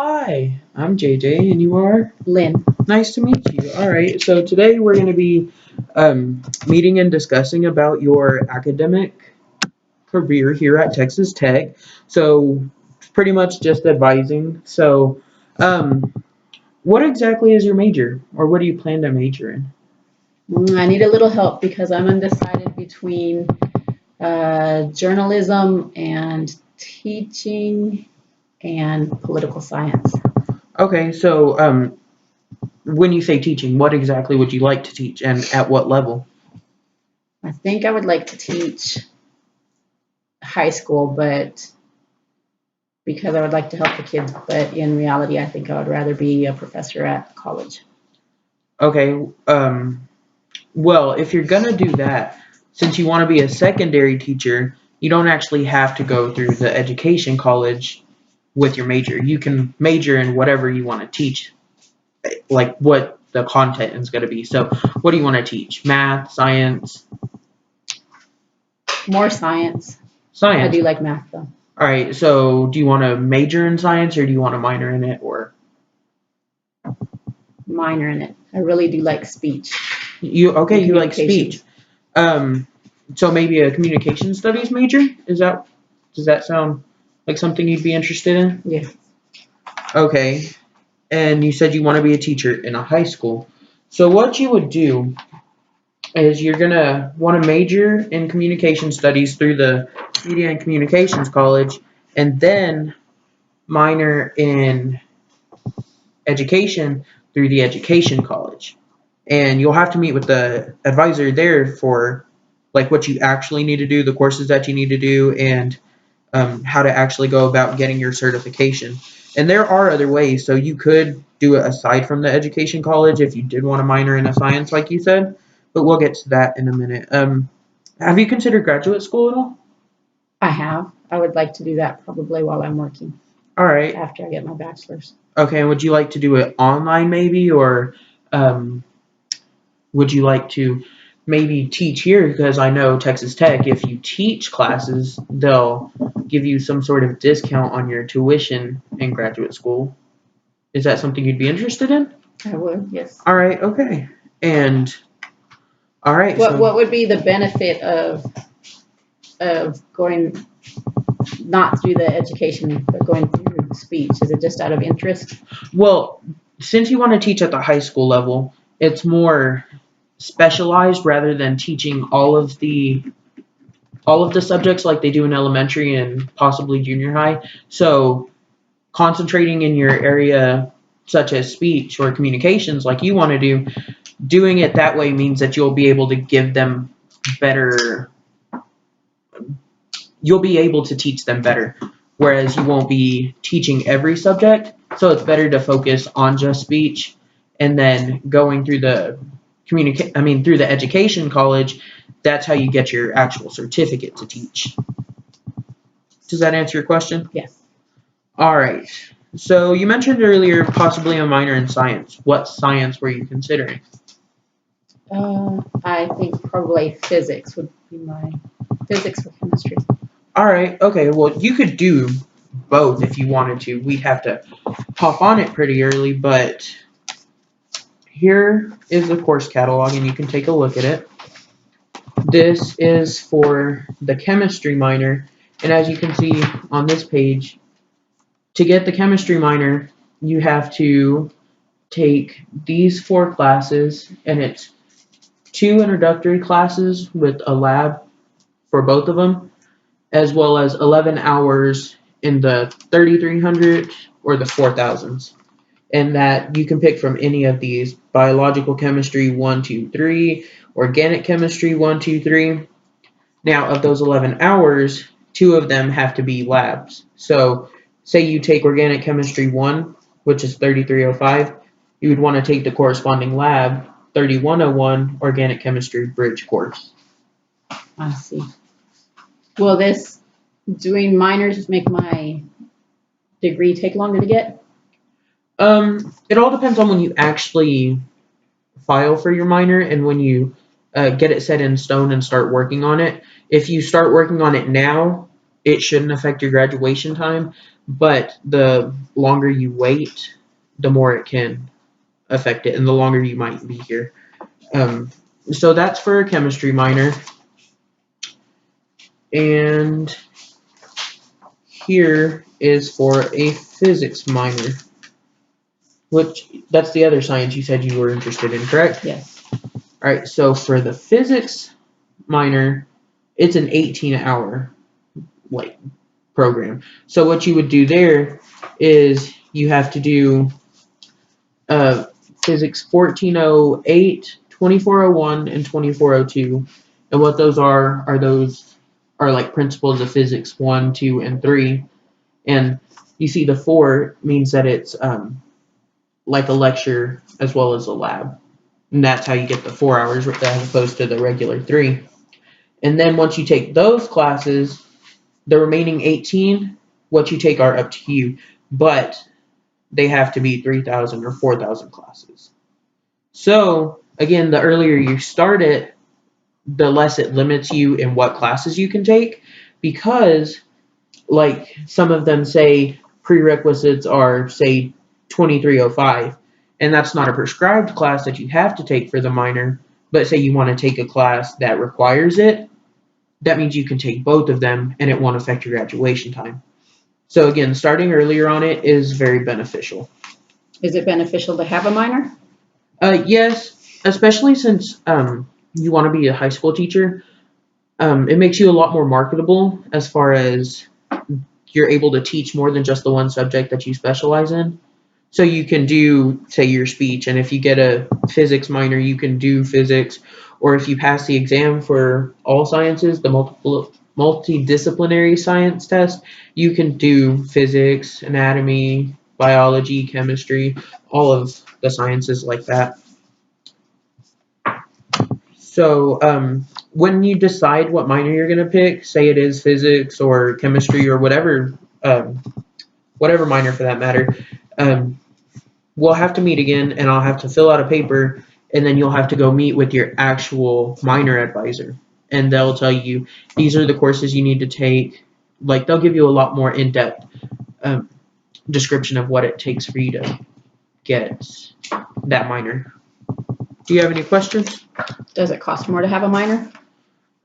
Hi, I'm JJ, and you are? Lynn. Nice to meet you. All right, so today we're going to be meeting and discussing about your academic career here at Texas Tech. So, pretty much just advising. So, um, what exactly is your major, or what do you plan to major in? I need a little help because I'm undecided between journalism and teaching and political science. Okay, so when you say teaching, what exactly would you like to teach, and at what level? I think I would like to teach high school, but because I would like to help the kids, but in reality, I think I would rather be a professor at college. Okay, well, if you're gonna do that, since you want to be a secondary teacher, you don't actually have to go through the education college with your major. You can major in whatever you want to teach, like what the content is going to be. So, what do you want to teach? Math, science, More science. I science. do like math though. All right. So, do you want to major in science or do you want to minor in it? Or Minor in it. I really do like speech you okay? and You like speech. communications. Um, so maybe a communication studies major. Does that sound like something you'd be interested in? Yes. Okay. And you said you want to be a teacher in a high school. So what you would do is you're gonna want to major in communication studies through the Media and Communications College, and then minor in education through the Education College. And you'll have to meet with the advisor there for like what you actually need to do, the courses that you need to do, and how to actually go about getting your certification. And there are other ways. So you could do it aside from the education college if you did want to minor in a science, like you said. But we'll get to that in a minute. Have you considered graduate school at all? I have. I would like to do that probably while I'm working All right. after I get my bachelor's. Okay. Would you like to do it online maybe, or um, would you like to maybe teach here? Because I know Texas Tech, if you teach classes, they'll give you some sort of discount on your tuition in graduate school. Is that something you'd be interested in? I would, yes. All right, okay. And all right, What so would be the benefit of going not through the education but going through speech? Is it just out of interest? well, since you want to teach at the high school level, it's more specialized rather than teaching all of the subjects like they do in elementary and possibly junior high. So concentrating in your area such as speech or communications like you want to do, doing it that way means that better you'll be able to teach them better, whereas you won't be teaching every subject. So it's better to focus on just speech, and then going through the through the education college. That's how you get your actual certificate to teach. Does that answer your question? Yes. All right. So you mentioned earlier possibly a minor in science. What science were you considering? I think probably physics would be my physics or chemistry. All right. Okay. Well, you could do both if you wanted to. We have to hop on it pretty early, but here is the course catalog, and you can take a look at it. This is for the chemistry minor, and as you can see on this page, to get the chemistry minor, you have to take these four classes, and it's two introductory classes with a lab for both of them, as well as 11 hours in the 3300 or the 4000s. And that you can pick from any of these: biological chemistry 1, 2, 3, organic chemistry 1, 2, 3. Now, of those 11 hours, two of them have to be labs. So, say you take organic chemistry 1, which is 3305, you would want to take the corresponding lab 3101 organic chemistry bridge course. I see. Will this doing minors make my degree take longer to get? It all depends on when you actually file for your minor and when you get it set in stone and start working on it. If you start working on it now, it shouldn't affect your graduation time, but the longer you wait, the more it can affect it, and the longer you might be here. Um, so that's for a chemistry minor, and here is for a physics minor, which that's the other science you said you were interested in, correct? Yes. All right, so for the physics minor, it's an 18-hour like program. So what you would do there is you have to do uh, physics 1408, 2401, and 2402. And what those are like principles of physics 1, 2, and 3. And you see the 4 means that it's like a lecture as well as a lab. And that's how you get the 4 hours as opposed to the regular 3. And then once you take those classes, the remaining 18, what you take are up to you. But they have to be 3,000 or 4,000 classes. So, again, the earlier you start it, the less it limits you in what classes you can take because, like, some of them say prerequisites are, say, 2305, and that's not a prescribed class that you have to take for the minor, but say you want to take a class that requires it, that means you can take both of them and it won't affect your graduation time. So, again, starting earlier on it is very beneficial. Is it beneficial to have a minor? Yes, especially since you want to be a high school teacher. It makes you a lot more marketable as far as you're able to teach more than just the one subject that you specialize in. So you can do, say, your speech, and if you get a physics minor, you can do physics, or if you pass the exam for all sciences, the multidisciplinary science test, you can do physics, anatomy, biology, chemistry, all of the sciences like that. So, when you decide what minor you're going to pick, say it is physics or chemistry or um, whatever minor for that matter, um, we'll have to meet again and I'll have to fill out a paper and then you'll have to go meet with your actual minor advisor. And they'll tell you these are the courses you need to take. Like, they'll give you a lot more in depth um, description of what it takes for you to get that minor. Do you have any questions? Does it cost more to have a minor?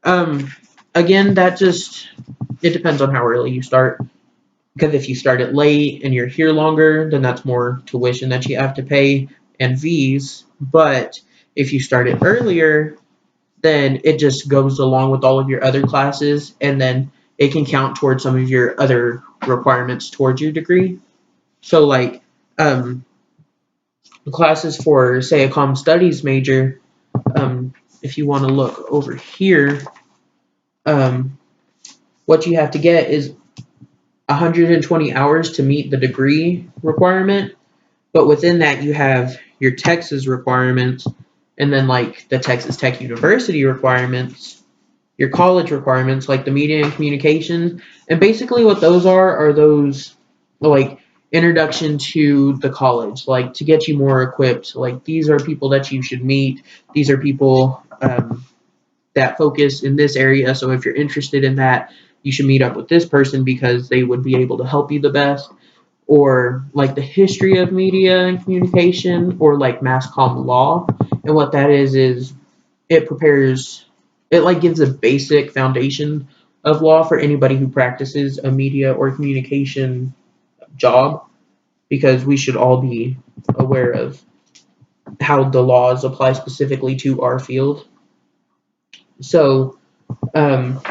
Um, Again, it depends on how early you start. Because if you start it late and you're here longer, then that's more tuition that you have to pay and fees. But if you start it earlier, then it just goes along with all of your other classes, and then it can count towards some of your other requirements towards your degree. So, like, um, classes for, say, a comm studies major, if you want to look over here, um, what you have to get is 120 hours to meet the degree requirement, but within that you have your Texas requirements, and then like the Texas Tech University requirements, your college requirements like the media and communications, and basically what those are those like introduction to the college, like to get you more equipped. Like these are people that you should meet. These are people that focus in this area. So if you're interested in that, you should meet up with this person because they would be able to help you the best. Or like the history of media and communication, or like mass comm law. And what that is it prepares, it like gives a basic foundation of law for anybody who practices a media or communication job, because we should all be aware of how the laws apply specifically to our field. So, um,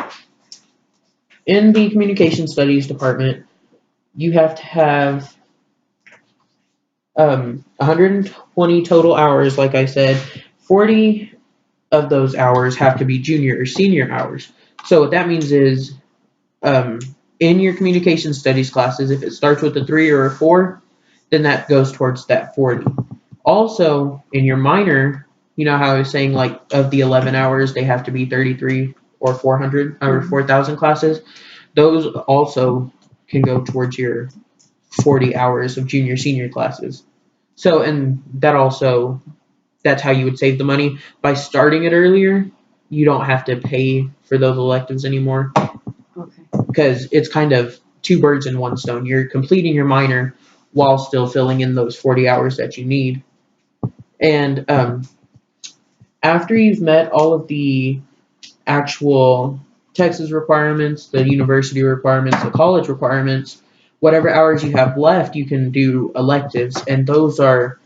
in the communication studies department, you have to have 120 total hours, like I said. 40 of those hours have to be junior or senior hours. So what that means is, um, in your communication studies classes, if it starts with a 3 or a 4, then that goes towards that 40. Also, in your minor, you know how I was saying, like, of the 11 hours, they have to be 33 or 400 or 4,000 classes. Those also can go towards your 40 hours of junior senior classes. So, and that's how you would save the money. By starting it earlier, you don't have to pay for those electives anymore. Okay. because it's kind of two birds in one stone. You're completing your minor while still filling in those 40 hours that you need. And after you've met all of the actual Texas requirements, the university requirements, the college requirements, whatever hours you have left, you can do electives. And those are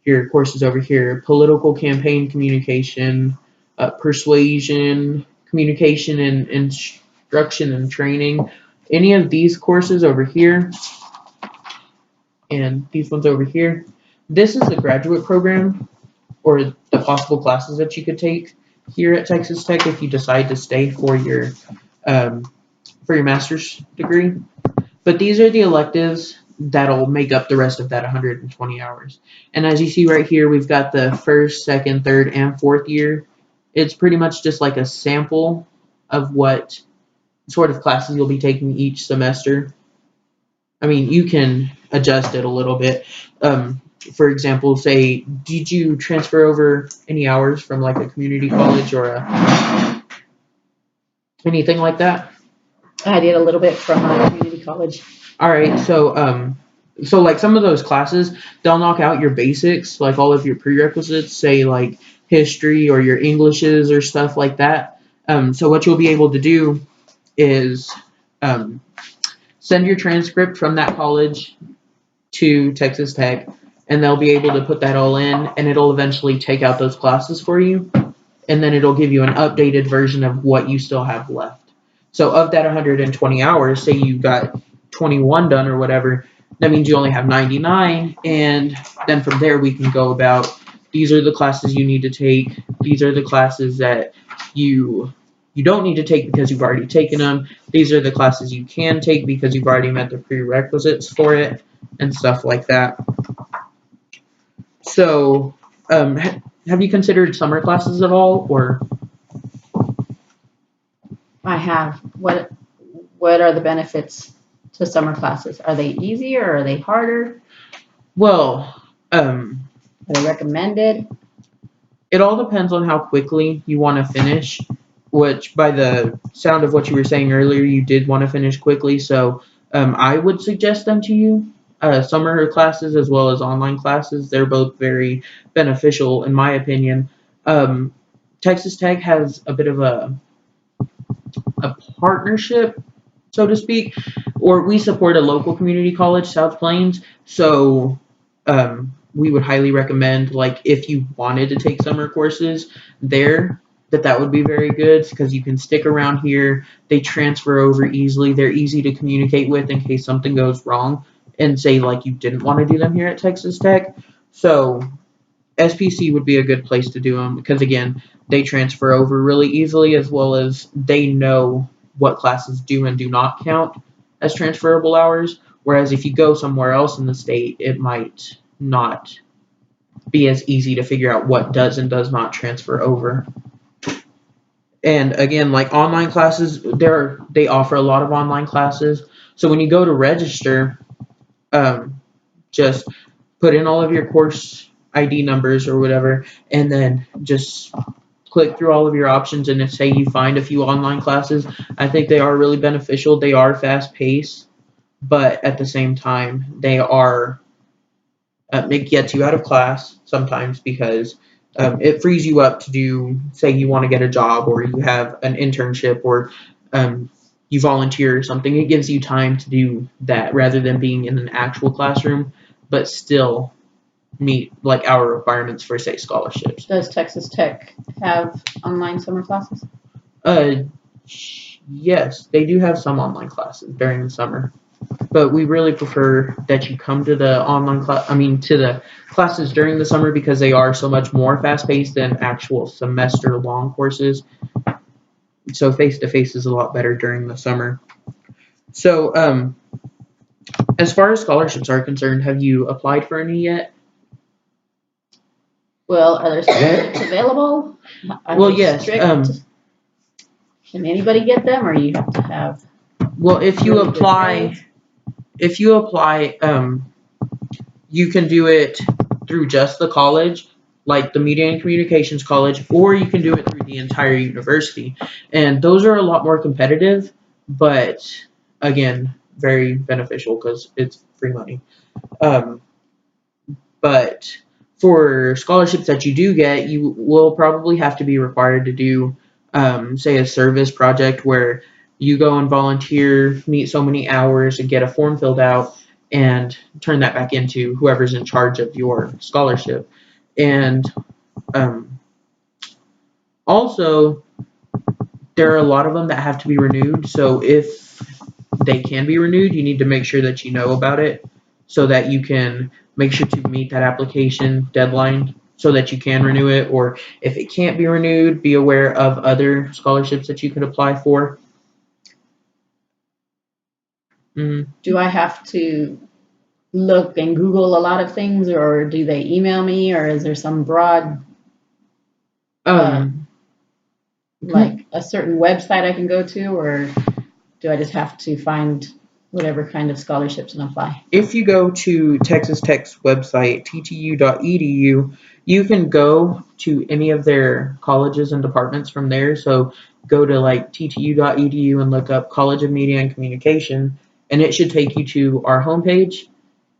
your courses over here: political campaign communication, persuasion, communication and instruction and training. Any of these courses over here and these ones over here, this is the graduate program or the possible classes that you could take here at Texas Tech if you decide to stay um, for your master's degree. But these are the electives that'll make up the rest of that 120 hours. And as you see right here, we've got the first, second, third, and fourth year. It's pretty much just like a sample of what sort of classes you'll be taking each semester. I mean, you can adjust it a little bit. For example, say, did you transfer over any hours from like a community college or anything like that? I did a little bit from my community college. All right, so like some of those classes, they'll knock out your basics, like all of your prerequisites, say like history or your Englishes or stuff like that. So what you'll be able to do is um, send your transcript from that college to Texas Tech, and they'll be able to put that all in, and it'll eventually take out those classes for you, and then it'll give you an updated version of what you still have left. So of that 120 hours, say you got 21 done or whatever, that means you only have 99, and then from there we can go about these are the classes you need to take, these are the classes that you don't need to take because you've already taken them, these are the classes you can take because you've already met the prerequisites for it, and stuff like that. So, have you considered summer classes at all, or? I have. What are the benefits to summer classes? Are they easier or are they harder? Well, Are they recommended? it all depends on how quickly you want to finish, which by the sound of what you were saying earlier, you did want to finish quickly. So, I would suggest them to you. Summer classes as well as online classes, they're both very beneficial in my opinion. Um, Texas Tech has a bit of a partnership, so to speak, or we support a local community college, South Plains. So we would highly recommend, like, if you wanted to take summer courses there, that would be very good because you can stick around here. They transfer over easily. They're easy to communicate with in case something goes wrong, and say like you didn't want to do them here at Texas Tech. So SPC would be a good place to do them because again, they transfer over really easily as well as they know what classes do and do not count as transferable hours. Whereas if you go somewhere else in the state, it might not be as easy to figure out what does and does not transfer over. And again, like online classes, they offer a lot of online classes. So when you go to register, um, just put in all of your course ID numbers or whatever, and then just click through all of your options. And if say you find a few online classes, I think they are really beneficial. They are fast paced, but at the same time, it gets you out of class sometimes because it frees you up to do, say you want to get a job or you have an internship or you volunteer or something. It gives you time to do that rather than being in an actual classroom, but still meet like our requirements for say scholarships. Does Texas Tech have online summer classes? Uh, yes, they do have some online classes during the summer, but we really prefer that you come to the online class. I mean, to the classes during the summer because they are so much more fast paced than actual semester long courses. So face to face is a lot better during the summer. So, as far as scholarships are concerned, have you applied for any yet? Well, are there scholarships available? Are Well, they yes. strict? Can anybody get them, or you have to have? Well, if you really good apply, grades? you can do it through just the college, like the Media and Communications College, or you can do it through the entire university. And those are a lot more competitive, but again, very beneficial because it's free money. Um, but for scholarships that you do get, you will probably have to be required to do, say, a service project where you go and volunteer, meet so many hours, and get a form filled out, and turn that back into whoever's in charge of your scholarship. And um, also, there are a lot of them that have to be renewed. So if they can be renewed, you need to make sure that you know about it so that you can make sure to meet that application deadline so that you can renew it. Or if it can't be renewed, be aware of other scholarships that you could apply for. Mm. Do I have to look and Google a lot of things, or do they email me, or is there some broad, Um, like a certain website I can go to, or do I just have to find whatever kind of scholarships and apply? if you go to Texas Tech's website, ttu.edu, you can go to any of their colleges and departments from there. So go to like ttu.edu and look up College of Media and Communication, and it should take you to our homepage.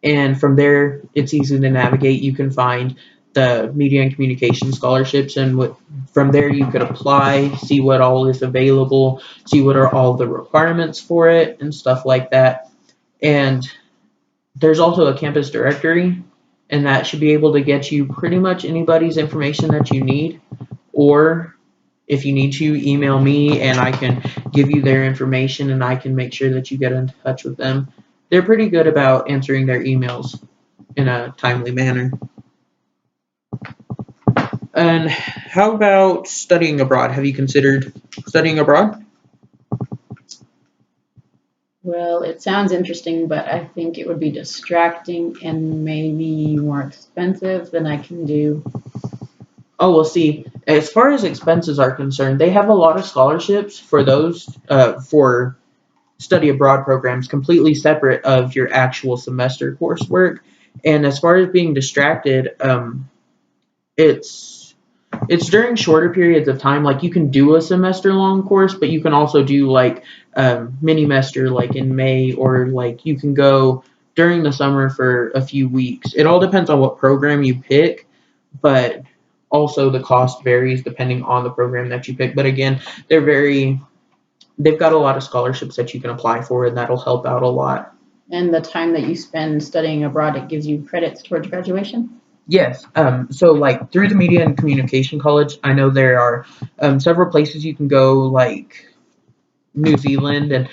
And from there, it's easy to navigate. You can find the media and communication scholarships, and from there you could apply, see what all is available, see what are all the requirements for it, and stuff like that. And there's also a campus directory, and that should be able to get you pretty much anybody's information that you need. Or if you need to, email me and I can give you their information and I can make sure that you get in touch with them. They're pretty good about answering their emails in a timely manner. And how about studying abroad? Have you considered studying abroad? Well, it sounds interesting, but I think it would be distracting and maybe more expensive than I can do. Oh, well, see, as far as expenses are concerned, they have a lot of scholarships for those for study abroad programs completely separate of your actual semester coursework. And as far as being distracted, it's it's during shorter periods of time. Like you can do a semester long course, but you can also do like mini semester like in May, or like you can go during the summer for a few weeks. It all depends on what program you pick, but also the cost varies depending on the program that you pick. But again, they've got a lot of scholarships that you can apply for, and that'll help out a lot. And the time that you spend studying abroad, it gives you credits towards graduation. Yes. So like through the Media and Communication College, I know there are several places you can go, like New Zealand, and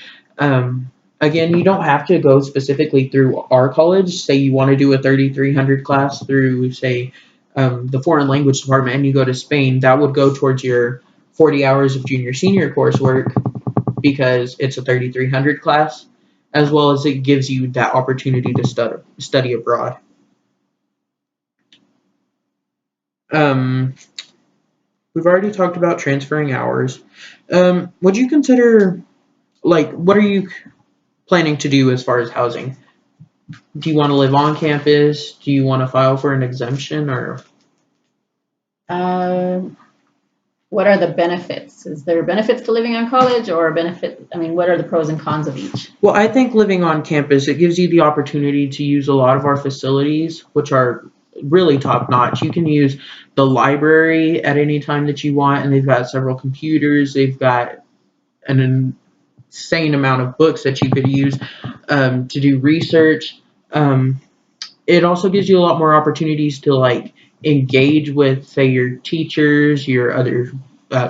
again, you don't have to go specifically through our college. Say you want to do a 3300 class through, say, the foreign language department, and you go to Spain, that would go towards your 40 hours of junior senior coursework because it's a 3300 class, as well as it gives you that opportunity to study abroad. Um, we've already talked about transferring hours. Would you consider, like, what are you planning to do as far as housing? Do you want to live on campus? Do you want to file for an exemption? Or Um, what are the benefits? Is there benefits to living on college, or benefit? I mean, what are the pros and cons of each? well, I think living on campus, it gives you the opportunity to use a lot of our facilities, which are really top notch. You can use the library at any time that you want, and they've got several computers. They've got an insane amount of books that you could use to do research. Um, it also gives you a lot more opportunities to like engage with, say, your teachers, your other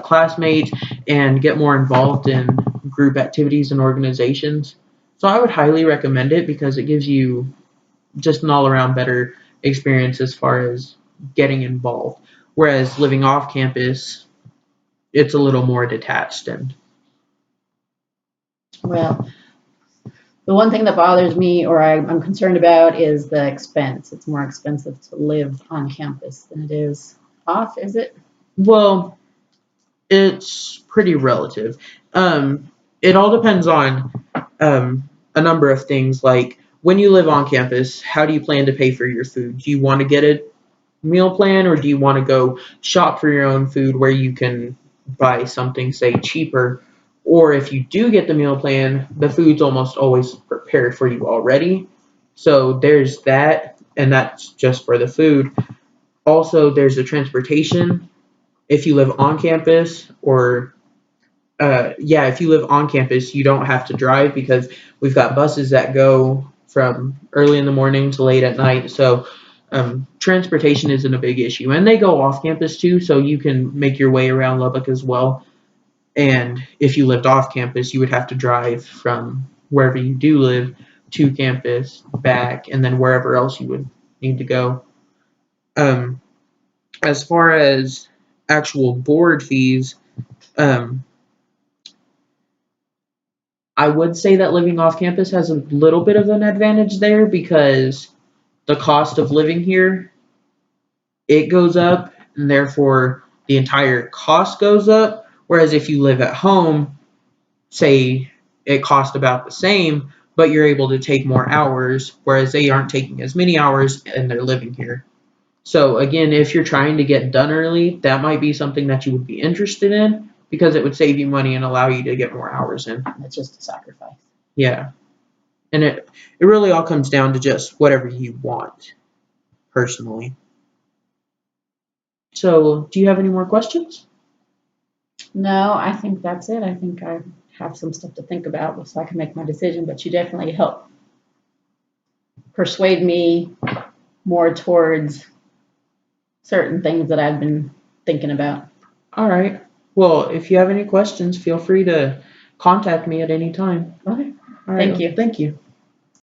classmates, and get more involved in group activities and organizations. So I would highly recommend it because it gives you just an all-around better experience as far as getting involved. Whereas living off campus, it's a little more detached. And Well, the one thing that bothers me, or I'm concerned about, is the expense. It's more expensive to live on campus than it is off, is it? well, it's pretty relative. It all depends on a number of things, like when you live on campus, how do you plan to pay for your food? Do you want to get a meal plan, or do you want to go shop for your own food where you can buy something, say, cheaper? Or if you do get the meal plan, the food's almost always prepared for you already. So there's that, and that's just for the food. Also, there's the transportation. If you live on campus, or yeah, if you live on campus, you don't have to drive because we've got buses that go from early in the morning to late at night. So transportation isn't a big issue, and they go off campus too, so you can make your way around Lubbock as well. And if you lived off campus, you would have to drive from wherever you do live to campus, back, and then wherever else you would need to go. Um, as far as actual board fees, um, I would say that living off campus has a little bit of an advantage there because the cost of living here, it goes up, and therefore the entire cost goes up. Whereas if you live at home, say it costs about the same, but you're able to take more hours, whereas they aren't taking as many hours and they're living here. So again, if you're trying to get done early, that might be something that you would be interested in because it would save you money and allow you to get more hours in. That's just a sacrifice. Yeah. And it really all comes down to just whatever you want personally. So, do you have any more questions? No, I think that's it. I think I have some stuff to think about so I can make my decision, but you definitely help persuade me more towards certain things that I've been thinking about. All right. Well, if you have any questions, feel free to contact me at any time. Okay. All right. Thank you. Thank you.